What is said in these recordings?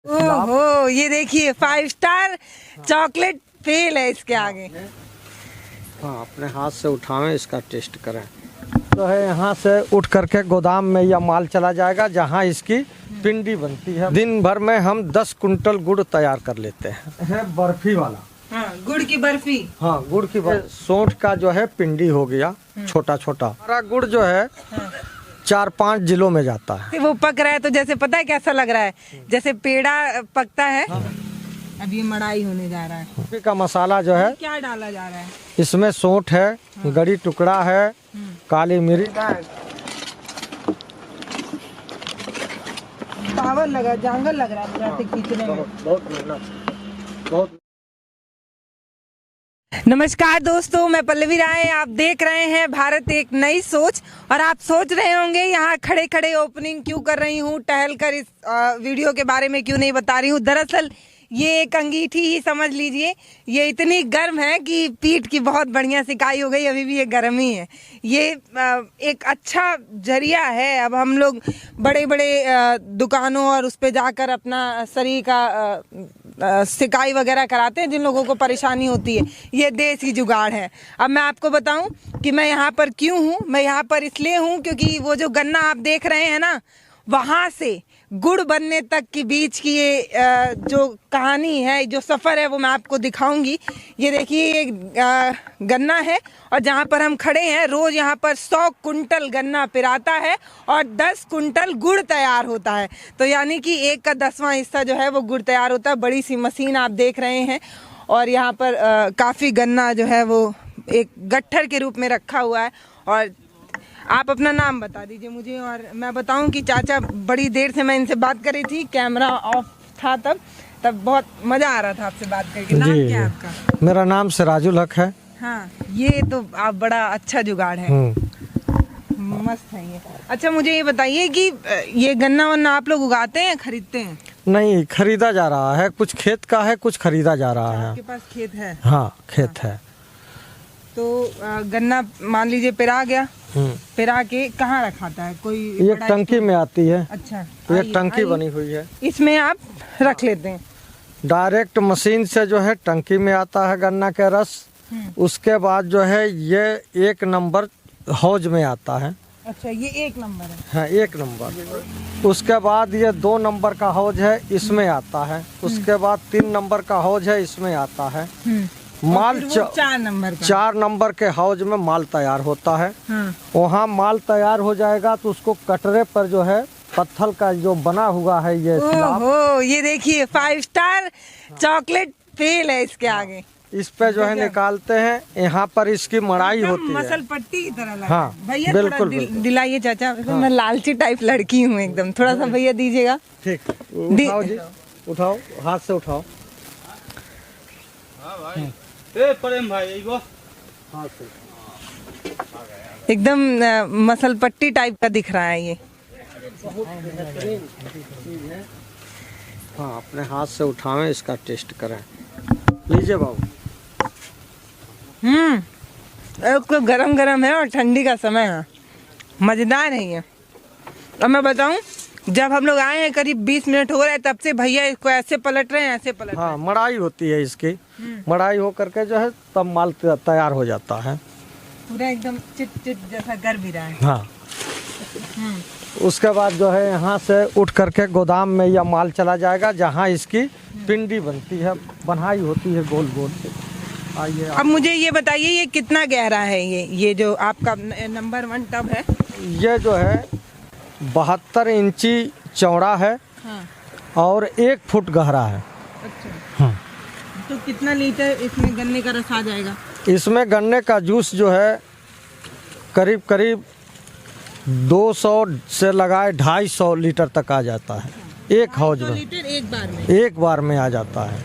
ओहो, ये देखिए 5 स्टार चॉकलेट फेल है इसके आगे। हाँ, अपने हाथ से उठावें, इसका टेस्ट करें। तो है यहाँ से उठ करके गोदाम में यह माल चला जाएगा जहाँ इसकी पिंडी बनती है। दिन भर में हम 10 कुंटल गुड़ तैयार कर लेते हैं। है बर्फी वाला। हाँ, गुड़ की बर्फी। हाँ, गुड़ की बर्फी। सोंठ का जो है पिंडी हो गया छोटा छोटा। हमारा गुड़ जो है 4-5 जिलों में जाता है। वो पक रहा है तो जैसे पता है कैसा लग रहा है, जैसे पेड़ा पकता है। अब ये मड़ाई होने जा रहा है। बर्फी का मसाला जो है क्या डाला जा रहा है इसमें? सोंठ है, गड़ी टुकड़ा है, काली मिर्च। पावर लगा, जंगल लग रहा है खींचने में। बहुत। नमस्कार दोस्तों, मैं पल्लवी राय। आप देख रहे हैं भारत एक नई सोच। और आप सोच रहे होंगे यहाँ खड़े खड़े ओपनिंग क्यों कर रही हूँ, टहल कर इस वीडियो के बारे में क्यों नहीं बता रही हूँ। दरअसल ये एक अंगीठी ही समझ लीजिए। ये इतनी गर्म है कि पीठ की बहुत बढ़िया सिकाई हो गई, अभी भी ये गर्म ही है। ये एक अच्छा जरिया है। अब हम लोग बड़े बड़े दुकानों और उस पे जाकर अपना शरीर का सिकाई वगैरह कराते हैं जिन लोगों को परेशानी होती है। ये देसी जुगाड़ है। अब मैं आपको बताऊं कि मैं यहाँ पर क्यों हूँ। मैं यहाँ पर इसलिए हूँ क्योंकि वो जो गन्ना आप देख रहे हैं ना, वहाँ से गुड़ बनने तक के बीच की ये जो कहानी है, जो सफ़र है, वो मैं आपको दिखाऊंगी। ये देखिए, ये गन्ना है और जहाँ पर हम खड़े हैं रोज़ यहाँ पर 100 कुंटल गन्ना पिराता है और 10 कुंटल गुड़ तैयार होता है। तो यानी कि 1 का 10वां हिस्सा जो है वो गुड़ तैयार होता है। बड़ी सी मशीन आप देख रहे हैं और यहाँ पर काफ़ी गन्ना जो है वो एक गट्ठर के रूप में रखा हुआ है। और आप अपना नाम बता दीजिए मुझे। और मैं बताऊं कि चाचा, बड़ी देर से मैं इनसे बात कर रही थी, कैमरा ऑफ था तब बहुत मज़ा आ रहा था आपसे बात करके। नाम क्या है आपका? मेरा नाम सिराजुल हक है। हाँ, ये तो आप बड़ा अच्छा जुगाड़ है। मस्त है ये। अच्छा, मुझे ये बताइए कि ये गन्ना वन्ना आप लोग उगाते हैं, खरीदते हैं? नहीं, खरीदा जा रहा है। कुछ खेत का है, कुछ खरीदा जा रहा है। आपके पास खेत है? हाँ, खेत है। तो गन्ना मान लीजिए पिरा गया, पिरा के कहाँ रखाता है? कोई ये टंकी में आती है। अच्छा, ये टंकी बनी हुई है, इसमें आप रख लेते हैं। डायरेक्ट मशीन से जो है टंकी में आता है गन्ना का रस। उसके बाद जो है ये 1 नंबर हौज में आता है। अच्छा, ये 1 नंबर है? हाँ, 1 नंबर। उसके बाद ये 2 नंबर का हौज है, इसमें आता है। उसके बाद 3 नंबर का हौज है, इसमें आता है। माल 4 नंबर के हौज में माल तैयार होता है। वहाँ माल तैयार हो जाएगा तो उसको कटरे पर जो है पत्थर का जो बना हुआ है ये। ओहो, ये देखिए 5 स्टार चॉकलेट फेल है इसके आगे। इस पे जो है निकालते हैं। यहाँ पर इसकी मड़ाई होती है, मसल पट्टी की तरह लगा। हाँ, भैया बिल्कुल दिलाइए चाचा। हाँ। मैं लालची टाइप लड़की हूँ एकदम। थोड़ा सा भैया दीजिएगा। ठीक, उठाओ जी, उठाओ, हाथ से उठाओ। प्रेम भाई, हाथ से एकदम मसल पट्टी टाइप का दिख रहा है ये। हाँ, अपने हाथ से उठावें, इसका टेस्ट करें। लीजिए बाबू। तो गरम गरम है और ठंडी का समय है, मजेदार है ये। अब मैं बताऊं, जब हम लोग आए हैं करीब 20 मिनट हो रहे हैं, तब से भैया इसको ऐसे पलट रहे हैं, ऐसे पलट रहे हैं। हाँ, मड़ाई होती है इसकी। मड़ाई हो करके जो है तब माल तैयार हो जाता है। पूरा एकदम चिट चिट जैसा कर भी रहा है। हाँ। उसके बाद जो है यहाँ से उठ करके गोदाम में यह माल चला जाएगा जहाँ इसकी पिंडी बनती है, बनाई होती है गोल गोल से। आइए, अब मुझे ये बताइए, ये कितना गहरा है? ये जो आपका नंबर 1 टब है, ये जो है 72 इंची चौड़ा है। हाँ। और 1 फुट गहरा है। अच्छा। तो कितना लीटर इसमें गन्ने का रस आ जाएगा? इसमें गन्ने का जूस जो है करीब करीब 200 से लगाए 250 लीटर तक आ जाता है एक हौज में। लीटर एक बार में आ जाता है।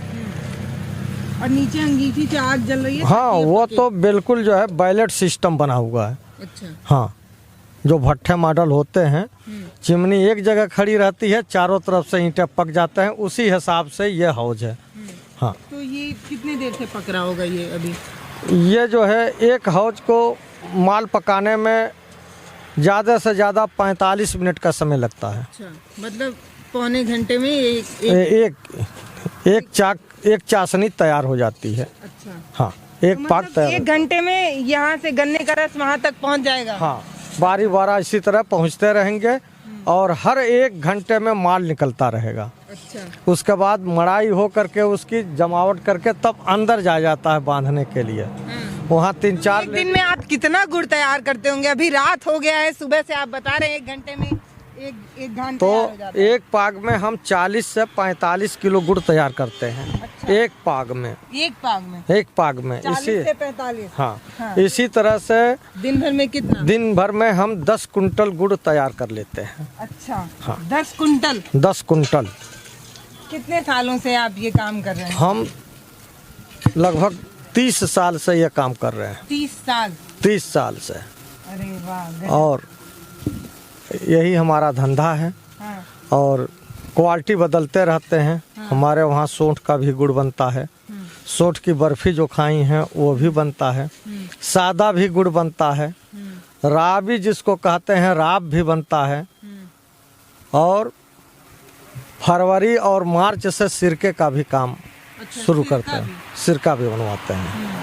और नीचे अंगीठी से आग जल रही है? हाँ, वो तो बिल्कुल जो है बैलेट सिस्टम बना हुआ है। अच्छा। हाँ, जो भट्ठे मॉडल होते हैं, चिमनी एक जगह खड़ी रहती है, चारों तरफ से ईंटें पक जाते हैं, उसी हिसाब से ये हौज है। हाँ। तो ये कितनी देर से पक रहा होगा ये अभी? ये जो है एक हौज को माल पकाने में ज़्यादा से ज़्यादा 45 मिनट का समय लगता है। अच्छा, मतलब पौने घंटे में एक चाशनी तैयार हो जाती है। अच्छा। हाँ, एक तो पाक मतलब तैयार। 1 घंटे में यहाँ से गन्ने का रस वहाँ तक पहुँच जाएगा। हाँ, बारी बारा इसी तरह पहुँचते रहेंगे और हर 1 घंटे में माल निकलता रहेगा। अच्छा। उसके बाद मड़ाई हो करके उसकी जमावट करके तब अंदर जाता है बांधने के लिए। वहाँ 3-4 एक दिन में आप कितना गुड़ तैयार करते होंगे? अभी रात हो गया है, सुबह से आप बता रहे हैं 1 घंटे में एक घंटा तो तैयार हो जाता है। एक पाग में हम 40 से 45 किलो गुड़ तैयार करते हैं। अच्छा। एक पाग में एक पाग में 40 से 45। हाँ, इसी तरह से दिन भर में कितना? दिन भर में हम 10 कुंटल गुड़ तैयार कर लेते हैं। अच्छा। हाँ। 10 कुंटल। 10 कुंटल। कितने सालों से आप ये काम कर रहे हैं? हम लगभग 30 साल से ये काम कर रहे हैं। 30 साल। 30 साल से। अरे वाह। और यही हमारा धंधा है। हाँ। और क्वालिटी बदलते रहते हैं। हमारे वहाँ सोंठ का भी गुड़ बनता है। सोंठ की बर्फी जो खाई हैं वो भी बनता है। सादा भी गुड़ बनता है। राबी जिसको कहते हैं राब भी बनता है। और फरवरी और मार्च से सिरके का भी काम शुरू करते हैं। सिरका भी बनवाते हैं।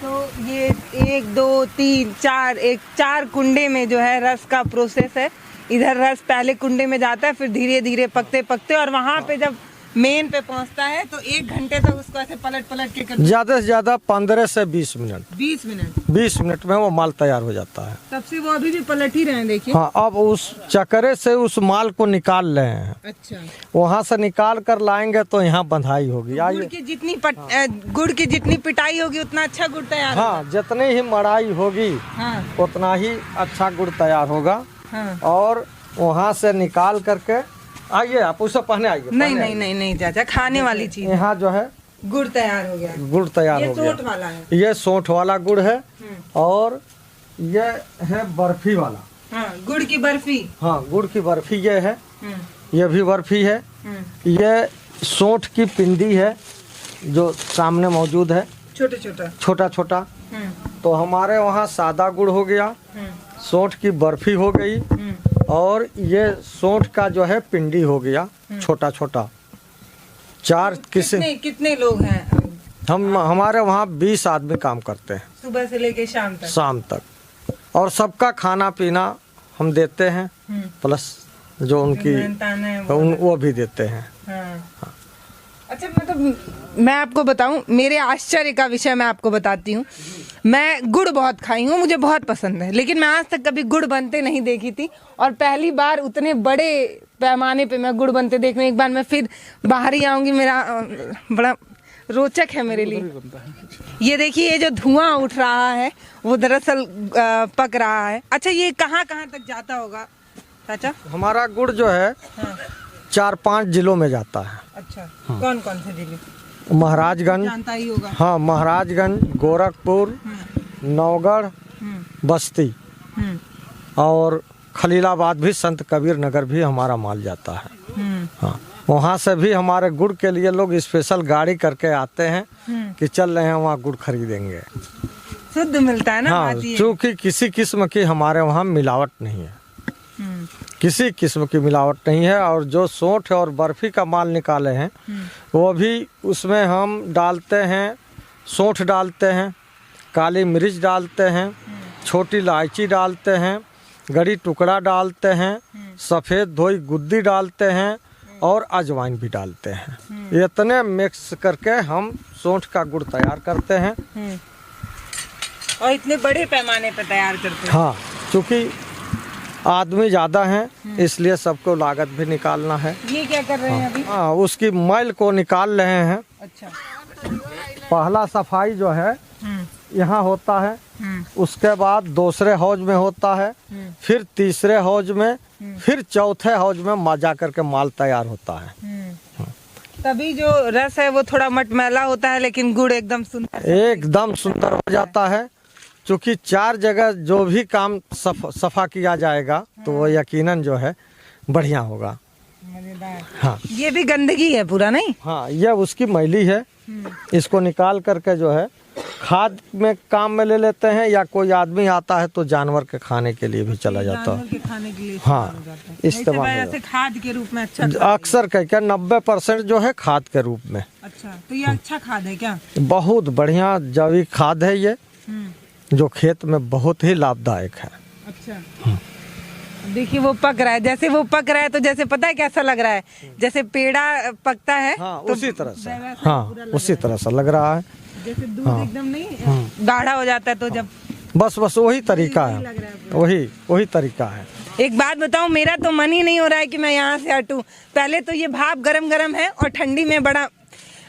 तो ये 1 2 3 4 कुंडे में जो है रस का प्रोसेस है। इधर रस पहले कुंडे में जाता है, फिर धीरे धीरे पकते और वहाँ पे जब मेन पे पहुँचता है तो 1 घंटे तक उसको ऐसे पलट के कर ज़्यादा से ज़्यादा 15 से 20 मिनट। 20 मिनट में वो माल तैयार हो जाता है। तब से वो अभी भी पलट ही रहे हैं, देखिए। हाँ, अब उस चक्रे से उस माल को निकाल रहे हैं। अच्छा। वहाँ से निकाल कर लाएंगे तो यहाँ बंधाई होगी। गुड़ की जितनी पिटाई होगी उतना अच्छा गुड़ तैयार होगा। हाँ, जितनी ही मड़ाई होगी हाँ। उतना ही अच्छा गुड़ तैयार होगा। हाँ। और वहाँ से निकाल करके आइए, आप उसे पहने आइए। नहीं चाचा, खाने वाली चीज। यहाँ जो है गुड़ तैयार हो गया। गुड़ तैयार हो गया। सोंठ वाला है। ये सोंठ वाला गुड़ है। और ये है बर्फी वाला। हाँ, गुड़ की बर्फी। हाँ, गुड़ की बर्फी ये है। ये भी बर्फी है। ये सोंठ की पिंडी है जो सामने मौजूद है। छोटा छोटा। तो हमारे वहाँ सादा गुड़ हो गया, सोंठ की बर्फी हो गई, और ये सोंठ का जो है पिंडी हो गया छोटा छोटा। कितने लोग हैं? हमारे वहाँ 20 आदमी काम करते हैं, सुबह से लेके शाम तक। और सबका खाना पीना हम देते हैं, प्लस जो उनकी वो भी देते हैं। हाँ। अच्छा, मतलब मैं आपको बताऊं, मेरे आश्चर्य का विषय मैं आपको बताती हूँ। मैं गुड़ बहुत खाई हूँ, मुझे बहुत पसंद है, लेकिन मैं आज तक कभी गुड़ बनते नहीं देखी थी। और पहली बार उतने बड़े पैमाने पे मैं गुड़ बनते देखने, एक बार मैं फिर बाहर ही आऊँगी। मेरा बड़ा रोचक है मेरे लिए। ये देखिए, ये जो धुआं उठ रहा है वो दरअसल पक रहा है। अच्छा, ये कहाँ तक जाता होगा चाचा? हमारा गुड़ जो है 4-5 जिलों में जाता है। अच्छा। कौन से जिले? महाराजगंज, जानता ही होगा। हाँ, महाराजगंज, गोरखपुर, नौगढ़, बस्ती और खलीलाबाद भी, संत कबीर नगर भी हमारा माल जाता है। हाँ, वहाँ से भी हमारे गुड़ के लिए लोग स्पेशल गाड़ी करके आते हैं कि चल रहे हैं वहाँ गुड़ खरीदेंगे। शुद्ध मिलता है ना? हाँ, चूँकि किसी किस्म की हमारे वहाँ मिलावट नहीं है। किसी किस्म की मिलावट नहीं है। और जो सोंठ और बर्फी का माल निकाले हैं वो भी उसमें हम डालते हैं, सोंठ डालते हैं, काली मिर्च डालते हैं, छोटी इलायची डालते हैं, गड़ी टुकड़ा डालते हैं, सफ़ेद धोई गुद्दी डालते हैं और अजवाइन भी डालते हैं। इतने मिक्स करके हम सोंठ का गुड़ तैयार करते हैं। और इतने बड़े पैमाने पर तैयार करते हैं। हाँ, क्योंकि आदमी ज़्यादा हैं इसलिए सबको लागत भी निकालना है। ये क्या कर रहे हैं अभी? हाँ, उसकी मैल को निकाल रहे हैं। अच्छा। पहला सफाई जो है यहाँ होता है, उसके बाद दूसरे हौज में होता है, फिर तीसरे हौज में, फिर चौथे हौज में मजा करके माल तैयार होता है। तभी जो रस है वो थोड़ा मटमैला होता है, लेकिन गुड़ एकदम सुंदर हो जाता है। क्योंकि 4 जगह जो भी काम सफा किया जाएगा तो वो यकीनन जो है बढ़िया होगा। मजेदार। हाँ, ये भी गंदगी है पूरा, नहीं? हाँ, ये उसकी मैली है। इसको निकाल करके जो है खाद में काम में ले लेते हैं, या कोई आदमी आता है तो जानवर के खाने के लिए भी चला जाता है। जानवर के खाने के लिए हाँ, इस्तेमाल हो जाता है। इस्तेमाल हो ऐसे खाद के रूप में अच्छा अक्सर कह क्या 90% जो है खाद के रूप में। अच्छा, तो ये अच्छा खाद है क्या? बहुत बढ़िया जैविक खाद है ये, जो खेत में बहुत ही लाभदायक है। अच्छा, देखिए वो पक रहा है, जैसे वो पक रहा है तो जैसे पता है कैसा लग रहा है, जैसे पेड़ा पकता है। हाँ, तो उसी तरह से, वैसा हाँ पूरा लग उसी तरह से लग रहा है। जैसे दूध एकदम नहीं गाढ़ा हो जाता है तो जब बस वही तरीका है, वही तरीका है। एक बात बताऊं, मेरा तो मन ही नहीं हो रहा है कि मैं यहाँ से हटूं। पहले तो ये भाप गरम गरम है और ठंडी में बड़ा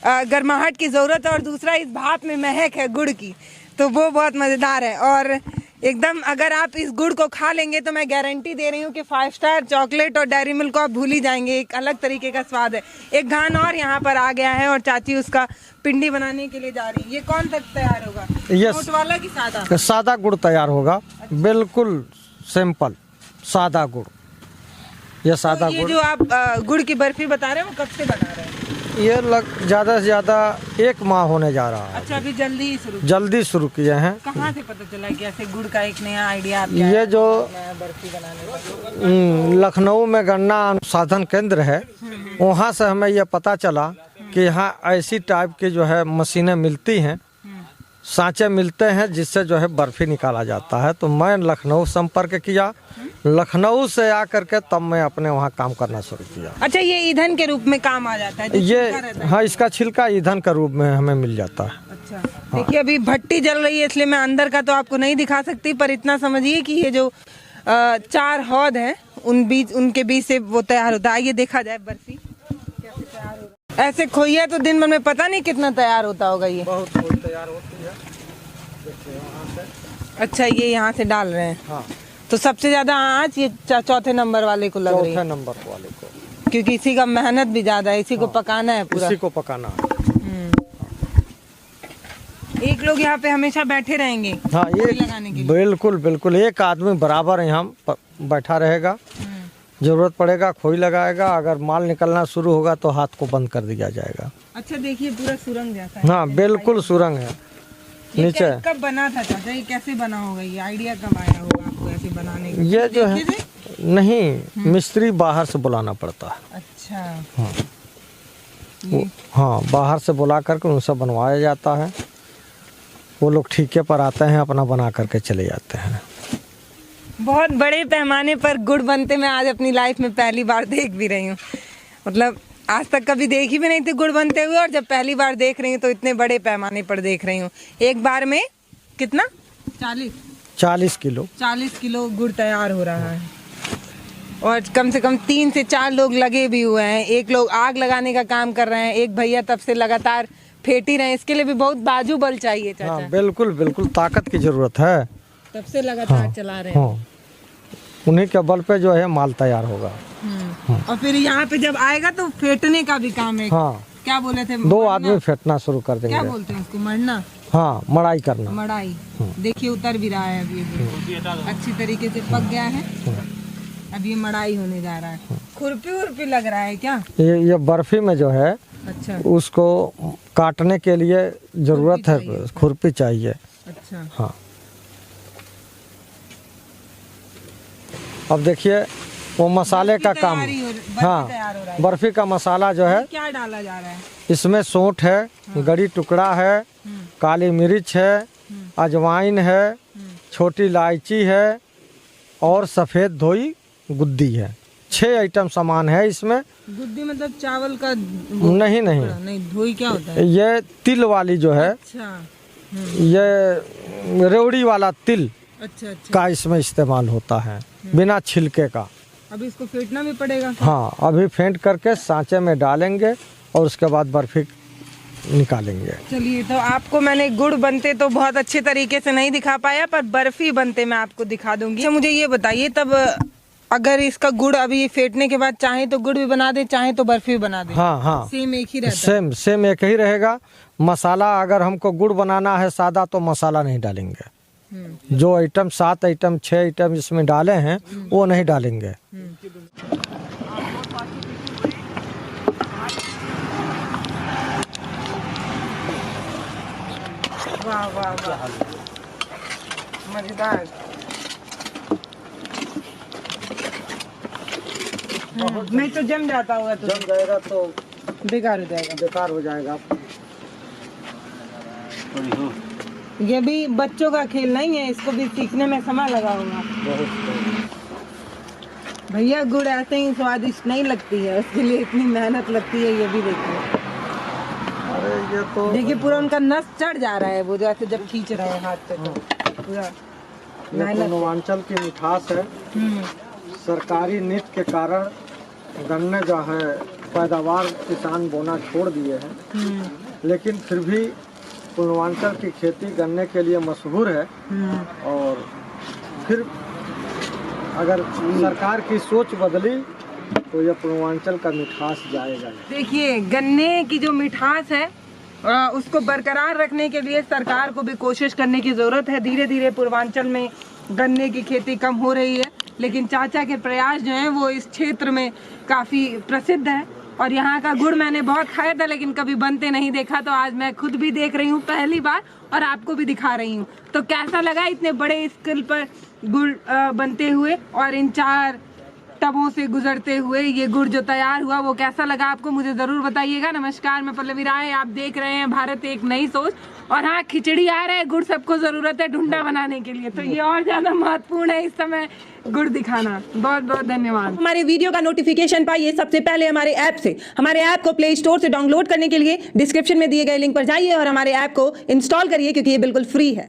गर्माहट की जरूरत है, और दूसरा इस भाप में महक है गुड़ की, तो वो बहुत मजेदार है। और एकदम अगर आप इस गुड़ को खा लेंगे तो मैं गारंटी दे रही हूँ कि 5 स्टार चॉकलेट और डेयरी मिल्क को आप भूल ही जाएंगे। एक अलग तरीके का स्वाद है। एक घान और यहाँ पर आ गया है और चाची उसका पिंडी बनाने के लिए जा रही है। ये कौन सा तैयार होगा, नोट वाला कि सादा? सादा गुड़ तैयार होगा, बिल्कुल सिंपल सादा गुड़। ये सादा ये गुड़ जो आप गुड़ की बर्फी बता रहे हैं वो कब से बना रहे हैं? ये ज़्यादा से ज़्यादा 1 माह होने जा रहा है। अच्छा, अभी जल्दी शुरू किए हैं। कहाँ से पता चला कि ऐसे गुड़ का एक नया आइडिया आपका ये जो बर्फी बनाने का? लखनऊ में गन्ना अनुसंधान केंद्र है, वहाँ से हमें ये पता चला कि यहाँ ऐसी टाइप की जो है मशीनें मिलती हैं, सांचे मिलते हैं जिससे जो है बर्फी निकाला जाता है। तो मैं लखनऊ संपर्क किया, लखनऊ से आकर के तब मैं अपने वहाँ काम करना शुरू किया। अच्छा, ये ईंधन के रूप में काम आ जाता है जो ये छिलका रहता है? हाँ, इसका छिलका ईंधन के रूप में हमें मिल जाता है। अच्छा, देखिए अभी भट्टी जल रही है इसलिए मैं अंदर का तो आपको नहीं दिखा सकती, पर इतना समझिए कि ये जो 4 हौद है उनके बीच से वो तैयार होता है। ये देखा जाए बर्फी कैसे तैयार होगा। ऐसे खोइया तो दिन भर में पता नहीं कितना तैयार होता होगा। ये बहुत खोई तैयार होती है। अच्छा, ये यहाँ से डाल रहे हैं। हाँ, तो सबसे ज्यादा आँच ये चौथे नंबर वाले को लग रही है, 4थे नंबर वाले को, क्योंकि इसी का मेहनत भी ज्यादा है, इसी को पकाना है पूरा। इसी को पकाना है। एक लोग यहाँ पे हमेशा बैठे रहेंगे? हाँ, ये लगाने के लिए? बिल्कुल बिल्कुल, एक आदमी बराबर यहाँ बैठा रहेगा। जरूरत पड़ेगा खोई लगाएगा, अगर माल निकलना शुरू होगा तो हाथ को बंद कर दिया जाएगा। अच्छा, देखिए पूरा सुरंग जैसा है। हाँ, बिल्कुल सुरंग है नीचे। कब बना था चाचा, ये कैसे बना होगा, ये आइडिया कब आया होगा आपको ऐसे बनाने का? ये जो है नहीं, मिस्त्री बाहर से बुलाना पड़ता है। अच्छा, हाँ, हाँ बाहर से बुला करके उनसे बनवाया जाता है। वो लोग ठीके पर आते हैं, अपना बना करके चले जाते हैं। बहुत बड़े पैमाने पर गुड़ बनते मैं आज अपनी लाइफ में पहली बार देख भी रही हूँ। मतलब आज तक कभी देखी भी नहीं थी गुड़ बनते हुए, और जब पहली बार देख रही हूँ तो इतने बड़े पैमाने पर देख रही हूँ। एक बार में कितना 40 किलो 40 किलो गुड़ तैयार हो रहा है, और कम से कम 3 से 4 लोग लगे भी हुए हैं। एक लोग आग लगाने का काम कर रहे हैं, एक भैया तब से लगातार फेंट ही रहे हैं। इसके लिए भी बहुत बाजू बल चाहिए चाचा। हाँ, बिल्कुल बिल्कुल, ताकत की जरूरत है, तब से लगातार चला रहे हैं। हाँ, उन्हीं के बल पे जो है माल तैयार होगा। और फिर यहाँ पे जब आएगा तो फेंटने का भी काम है। हाँ, क्या बोले थे? 2 आदमी फेंटना शुरू कर देंगे। क्या बोलते हैं उसको, मरना? हाँ, मड़ाई करना। मड़ाई। देखिए उतर भी रहा है अभी अच्छी तरीके से पक गया है। अब ये मड़ाई होने जा रहा है। खुरपी लग रहा है क्या? ये बर्फी में जो है, अच्छा, उसको काटने के लिए जरूरत है, खुरपी चाहिए। अच्छा, हाँ, अब देखिए वो मसाले का काम। हाँ, बर्फी का मसाला जो है, क्या डाला जा रहा है इसमें सौंठ है, गड़ी टुकड़ा है, काली मिर्च है, अजवाइन है, छोटी इलायची है और सफ़ेद धोई गुद्दी है। 6 आइटम सामान है इसमें। गुद्दी मतलब चावल का? नहीं, धोई क्या होता है? ये तिल वाली जो है। अच्छा, ये रेवड़ी वाला तिल अच्छा का इसमें इस्तेमाल होता है, बिना छिलके का। अभी इसको फेंटना भी पड़ेगा? हाँ, अभी फेंट करके सांचे में डालेंगे और उसके बाद बर्फी निकालेंगे। चलिए, तो आपको मैंने गुड़ बनते तो बहुत अच्छे तरीके से नहीं दिखा पाया, पर बर्फी बनते मैं आपको दिखा दूंगी। तो मुझे ये बताइए, तब अगर इसका गुड़ अभी फेंटने के बाद चाहे तो गुड़ भी बना दे, चाहे तो बर्फी भी बना दे? हाँ हाँ, सेम एक ही रहता है? सेम एक ही रहेगा। मसाला अगर हमको गुड़ बनाना है सादा तो मसाला नहीं डालेंगे। जो आइटम 7 आइटम 6 आइटम इसमें डाले हैं वो नहीं डालेंगे। वाह वाह वाह, मजेदार। नहीं तो जम जाता होगा तो जम जाएगा तो बेकार हो जाएगा। बेकार हो जाएगा। ये भी बच्चों का खेल नहीं है, इसको भी सीखने में समय लगा होगा। भैया गुड़ ऐसे ही स्वादिष्ट नहीं लगती है, उसके लिए इतनी मेहनत लगती है, ये भी देखिए। अरे ये तो देखिए पूरा उनका नस चढ़ जा रहा है, वो जैसे जब खींच रहे हैं हाथ से, तो पूरा ये मेहनत। पूर्वांचल की मिठास है। सरकारी नीति के कारण गन्ने जो है पैदावार किसान बोना छोड़ दिए हैं, लेकिन फिर भी पूर्वांचल की खेती गन्ने के लिए मशहूर है। और फिर अगर सरकार की सोच बदली तो ये पूर्वांचल का मिठास जाएगा। देखिए गन्ने की जो मिठास है उसको बरकरार रखने के लिए सरकार को भी कोशिश करने की ज़रूरत है। धीरे धीरे पूर्वांचल में गन्ने की खेती कम हो रही है, लेकिन चाचा के प्रयास जो हैं वो इस क्षेत्र में काफ़ी प्रसिद्ध है। और यहाँ का गुड़ मैंने बहुत खाया था, लेकिन कभी बनते नहीं देखा, तो आज मैं खुद भी देख रही हूँ पहली बार और आपको भी दिखा रही हूँ। तो कैसा लगा इतने बड़े स्केल पर गुड़ बनते हुए और इन 4 टबों से गुजरते हुए ये गुड़ जो तैयार हुआ, वो कैसा लगा आपको मुझे ज़रूर बताइएगा। नमस्कार, मैं पल्लवी राय, आप देख रहे हैं भारत एक नई सोच। और हाँ, खिचड़ी आ रहा है, गुड़ सबको ज़रूरत है ढूंढा बनाने के लिए, तो ये और ज़्यादा महत्वपूर्ण है इस समय गुड़ दिखाना। बहुत बहुत धन्यवाद। हमारे वीडियो का नोटिफिकेशन पाइए सबसे पहले हमारे ऐप से। हमारे ऐप को प्ले स्टोर से डाउनलोड करने के लिए डिस्क्रिप्शन में दिए गए लिंक पर जाइए और हमारे ऐप को इंस्टॉल करिए, क्योंकि ये बिल्कुल फ्री है।